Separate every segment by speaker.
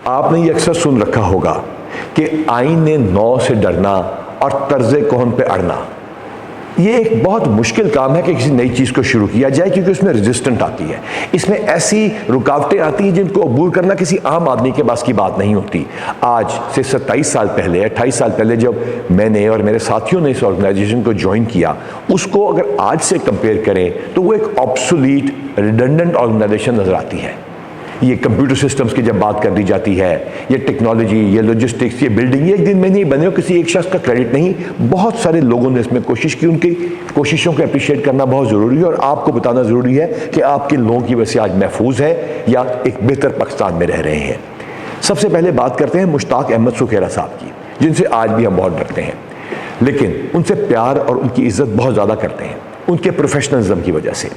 Speaker 1: آپ نے یہ اکثر سن رکھا ہوگا کہ آئین نو سے ڈرنا اور طرز کون پہ اڑنا، یہ ایک بہت مشکل کام ہے کہ کسی نئی چیز کو شروع کیا جائے، کیونکہ اس میں ریزسٹنٹ آتی ہے، اس میں ایسی رکاوٹیں آتی ہیں جن کو عبور کرنا کسی عام آدمی کے پاس کی بات نہیں ہوتی۔ آج سے 27 سال پہلے 28 سال پہلے جب میں نے اور میرے ساتھیوں نے اس آرگنائزیشن کو جوائن کیا، اس کو اگر آج سے کمپیئر کریں تو وہ ایک آبسولیٹ ریڈنڈنٹ آرگنائزیشن نظر آتی ہے۔ یہ کمپیوٹر سسٹمز کی جب بات کر دی جاتی ہے، یہ ٹیکنالوجی، یہ لاجسٹکس، یہ بلڈنگ، یہ ایک دن میں نہیں بنے ہو، کسی ایک شخص کا کریڈٹ نہیں، بہت سارے لوگوں نے اس میں کوشش کی۔ ان کی کوششوں کو اپریشیٹ کرنا بہت ضروری ہے، اور آپ کو بتانا ضروری ہے کہ آپ کن لوگوں کی وجہ سے آج محفوظ ہے یا ایک بہتر پاکستان میں رہ رہے ہیں۔ سب سے پہلے بات کرتے ہیں مشتاق احمد سکھیرا صاحب کی، جن سے آج بھی ہم بہت ڈرتے ہیں، لیکن ان سے پیار اور ان کی عزت بہت زیادہ کرتے ہیں ان کے پروفیشنلزم کی وجہ سے۔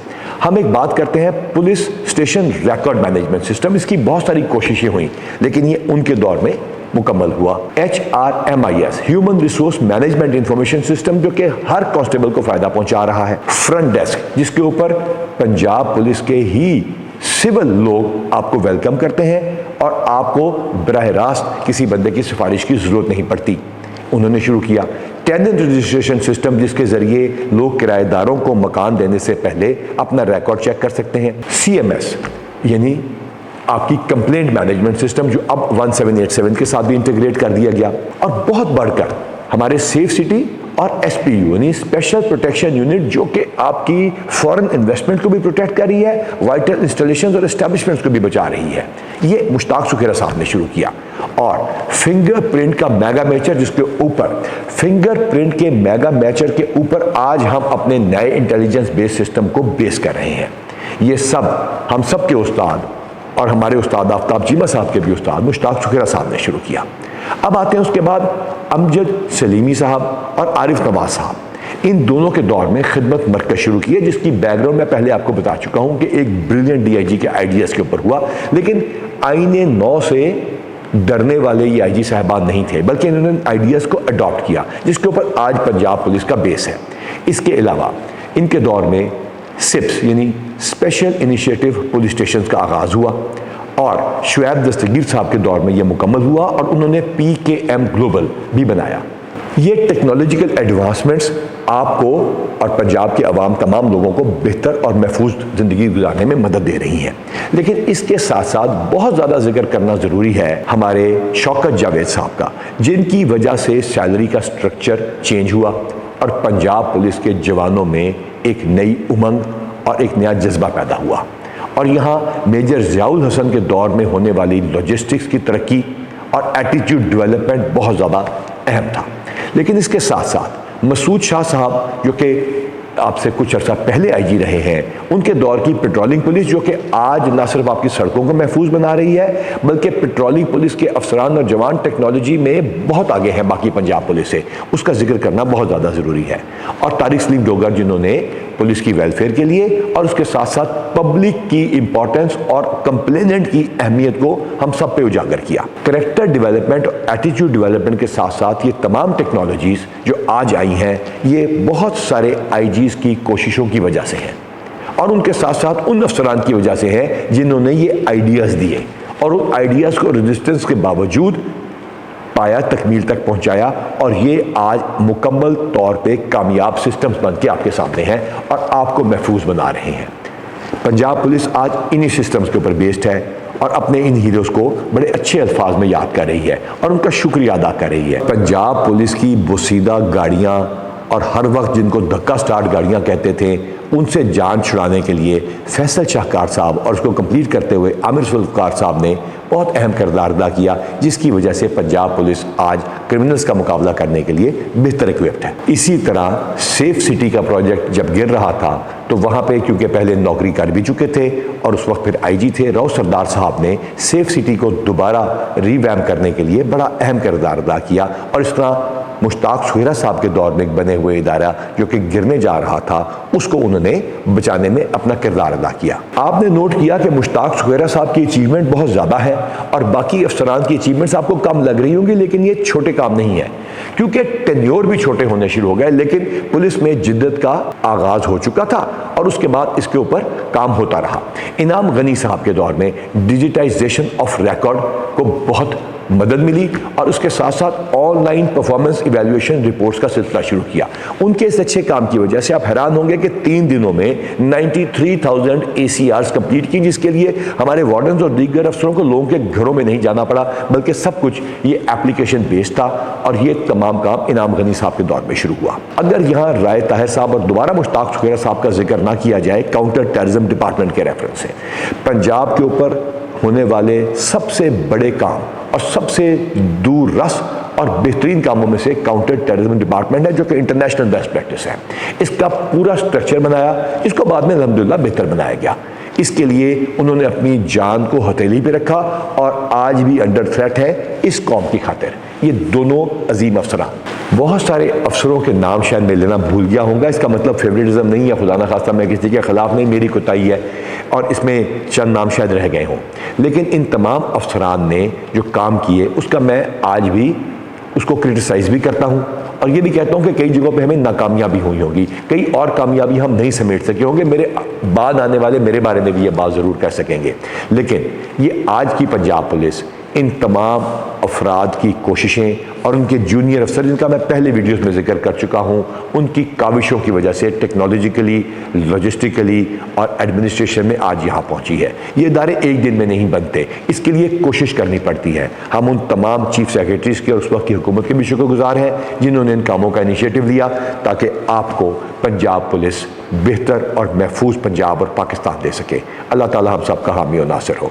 Speaker 1: ہم ایک بات کرتے ہیں police station record management system, اس کی بہت ساری کوششیں ہوئیں لیکن یہ ان کے دور میں مکمل ہوا۔ HRMIS human resource management information system, جو کہ ہر کانسٹیبل کو فائدہ پہنچا رہا ہے۔ فرنٹ ڈیسک، جس کے اوپر پنجاب پولیس کے ہی سول لوگ آپ کو ویلکم کرتے ہیں اور آپ کو براہ راست کسی بندے کی سفارش کی ضرورت نہیں پڑتی، انہوں نے شروع کیا۔ ٹیننٹ رجسٹریشن سسٹم، جس کے ذریعے لوگ کرایہ داروں کو مکان دینے سے پہلے اپنا ریکارڈ چیک کر سکتے ہیں۔ CMS یعنی آپ کی کمپلینٹ مینجمنٹ سسٹم، جو اب 1787 کے ساتھ بھی انٹیگریٹ کر دیا گیا۔ اور بہت بڑھ کر ہمارے سیف سٹی اور SPU یعنی اسپیشل پروٹیکشن یونٹ، جو کہ آپ کی فورن انویسٹمنٹ کو بھی پروٹیکٹ کر رہی ہے، وائٹل انسٹالیشنز اور اسٹیبلشمنٹس کو بھی بچا رہی ہے، یہ مشتاق سکھیرا صاحب نے شروع کیا۔ اور فنگر پرنٹ کا میگا میچر، جس کے اوپر فنگر پرنٹ کے میگا میچر کے اوپر آج ہم اپنے نئے انٹیلیجنس بیس سسٹم کو بیس کر رہے ہیں۔ یہ سب ہم سب کے استاد اور ہمارے استاد آفتاب چیمہ صاحب کے بھی استاد مشتاق سکھیرا صاحب نے شروع کیا۔ اب آتے ہیں اس کے بعد امجد سلیمی صاحب اور عارف نواز صاحب، ان دونوں کے دور میں خدمت مرکز شروع کیا، جس کی بیک گراؤنڈ میں پہلے آپ کو بتا چکا ہوں کہ ایک بریلینٹ DIG کے آئیڈیاز کے اوپر ہوا، لیکن آئین نو سے ڈرنے والے یہ IG صاحبان نہیں تھے، بلکہ انہوں نے آئیڈیاز کو اڈاپٹ کیا، جس کے اوپر آج پنجاب پولیس کا بیس ہے۔ اس کے علاوہ ان کے دور میں SIPS یعنی اسپیشل انیشیٹو پولیس اسٹیشنز کا آغاز ہوا، اور شعیب دستگیر صاحب کے دور میں یہ مکمل ہوا، اور انہوں نے PKM گلوبل بھی بنایا۔ یہ ٹیکنالوجیکل ایڈوانسمنٹس آپ کو اور پنجاب کے عوام تمام لوگوں کو بہتر اور محفوظ زندگی گزارنے میں مدد دے رہی ہیں، لیکن اس کے ساتھ ساتھ بہت زیادہ ذکر کرنا ضروری ہے ہمارے شوکت جاوید صاحب کا، جن کی وجہ سے سیلری کا سٹرکچر چینج ہوا اور پنجاب پولیس کے جوانوں میں ایک نئی امنگ اور ایک نیا جذبہ پیدا ہوا۔ اور یہاں میجر ضیاء الحسن کے دور میں ہونے والی لاجسٹکس کی ترقی اور ایٹیٹیوڈ ڈیولپمنٹ بہت زیادہ اہم تھا۔ لیکن اس کے ساتھ ساتھ مسعود شاہ صاحب، جو کہ آپ سے کچھ عرصہ پہلے IG رہے ہیں، ان کے دور کی پیٹرولنگ پولیس، جو کہ آج نہ صرف آپ کی سڑکوں کو محفوظ بنا رہی ہے، بلکہ پیٹرولنگ پولیس کے افسران اور جوان ٹیکنالوجی میں بہت آگے ہیں باقی پنجاب پولیس سے، اس کا ذکر کرنا بہت زیادہ ضروری ہے۔ اور طارق سلیم ڈوگر، جنہوں نے پولیس کی ویلفیئر کے لیے اور اس کے ساتھ ساتھ پبلک کی امپورٹنس اور کمپلیننٹ کی اہمیت کو ہم سب پہ اجاگر کیا۔ کریکٹر ڈیولپمنٹ اور ایٹیٹیوڈ ڈیولپمنٹ کے ساتھ ساتھ یہ تمام ٹیکنالوجیز جو آج آئی ہیں، یہ بہت سارے IGs کی کوششوں کی وجہ سے ہیں، اور ان کے ساتھ ساتھ ان افسران کی وجہ سے ہے جنہوں نے یہ آئیڈیاز دیے اور ان آئیڈیاز کو ریزسٹنس کے باوجود پایا، تکمیل تک پہنچایا، اور یہ آج مکمل طور پہ کامیاب سسٹمز بن کے آپ کے سامنے ہیں اور آپ کو محفوظ بنا رہے ہیں۔ پنجاب پولیس آج انہی سسٹمز کے اوپر بیسڈ ہے اور اپنے ان ہیروز کو بڑے اچھے الفاظ میں یاد کر رہی ہے اور ان کا شکریہ ادا کر رہی ہے۔ پنجاب پولیس کی بوسیدہ گاڑیاں اور ہر وقت جن کو دھکا سٹارٹ گاڑیاں کہتے تھے، ان سے جان چھڑانے کے لیے فیصل شاہکار صاحب اور اس کو کمپلیٹ کرتے ہوئے عامر ذوالفقار صاحب نے بہت اہم کردار ادا کیا، جس کی وجہ سے پنجاب پولیس آج کرمنلز کا مقابلہ کرنے کے لیے بہتر ایکوپڈ ہے۔ اسی طرح سیف سٹی کا پروجیکٹ جب گر رہا تھا تو وہاں پہ کیونکہ پہلے نوکری کر بھی چکے تھے اور اس وقت پھر IG تھے، راؤ سردار صاحب نے سیف سٹی کو دوبارہ ریویمپ کرنے کے لیے بڑا اہم کردار ادا کیا، اور اس طرح مشتاق سکھیرا صاحب کے دور میں بنے ہوئے ادارہ جو کہ گرنے جا رہا تھا، اس کو انہوں نے بچانے میں اپنا کردار ادا کیا۔ آپ نے نوٹ کیا کہ مشتاق سہیرا صاحب کی اچیومنٹ بہت زیادہ ہے اور باقی افسران کی اچیومنٹس آپ کو کم لگ رہی ہوں گی، لیکن یہ چھوٹے کام نہیں ہے، کیونکہ ٹینیور بھی چھوٹے ہونے شروع ہو گئے، لیکن پولیس میں جدت کا آغاز ہو چکا تھا اور اس کے بعد اس کے اوپر کام ہوتا رہا۔ انعام غنی صاحب کے دور میں ڈیجیٹائزیشن آف ریکارڈ کو بہت مدد ملی اور اس کے ساتھ ساتھ on line performance evaluation reports کا سلسلہ شروع کیا۔ ان کے اس اچھے کام کی وجہ سے آپ حیران ہوں گے کہ 3 دنوں میں 93,000 ACRs کمپلیٹ کی، جس کے لیے ہمارے وارڈنز اور دیگر افسروں کو لوگوں کے گھروں میں نہیں جانا پڑا، بلکہ سب کچھ یہ ایپلیکیشن بیسڈ تھا، اور یہ تمام کام انعام غنی صاحب کے دور میں شروع ہوا۔ اگر یہاں رائے طاہر صاحب اور دوبارہ مشتاق سہیرا صاحب کا ذکر نہ کیا جائے کاؤنٹر ٹیررزم ڈپارٹمنٹ کے ریفرنس سے، پنجاب کے اوپر ہونے والے سب سے بڑے کام اور سب سے دور رس اور بہترین کاموں میں سے کاؤنٹر ٹیررزم ڈپارٹمنٹ ہے، جو کہ انٹرنیشنل بیسٹ پریکٹس ہے۔ اس کا پورا سٹرکچر بنایا، اس کو بعد میں الحمدللہ بہتر بنایا گیا۔ اس کے لیے انہوں نے اپنی جان کو ہتھیلی پہ رکھا اور آج بھی انڈر تھریٹ ہے اس قوم کی خاطر۔ یہ دونوں عظیم افسران، بہت سارے افسروں کے نام شاید میں لینا بھول گیا ہوں گا، اس کا مطلب فیوریٹزم نہیں ہے، خدا نہ خواستہ میں کسی کے خلاف نہیں، میری کوتاہی ہے اور اس میں چند نام شاید رہ گئے ہوں، لیکن ان تمام افسران نے جو کام کیے اس کا میں آج بھی اس کو کرٹیسائز بھی کرتا ہوں، اور یہ بھی کہتا ہوں کہ کئی جگہوں پہ ہمیں ناکامیابی ہوئی ہوگی، کئی اور کامیابی ہم نہیں سمیٹ سکے ہوں گے، میرے بعد آنے والے میرے بارے میں بھی یہ بات ضرور کہہ سکیں گے، لیکن یہ آج کی پنجاب پولیس ان تمام افراد کی کوششیں اور ان کے جونیئر افسر، جن کا میں پہلے ویڈیوز میں ذکر کر چکا ہوں، ان کی کاوشوں کی وجہ سے ٹیکنالوجیکلی، لاجسٹیکلی اور ایڈمنسٹریشن میں آج یہاں پہنچی ہے۔ یہ ادارے ایک دن میں نہیں بنتے، اس کے لیے کوشش کرنی پڑتی ہے۔ ہم ان تمام چیف سیکریٹریز کے اور اس وقت کی حکومت کے بھی شکر گزار ہیں جنہوں نے ان کاموں کا انیشیٹو لیا تاکہ آپ کو پنجاب پولیس بہتر اور محفوظ پنجاب اور پاکستان دے سکے۔ اللہ تعالی ہم سب کا حامی و ناصر ہو۔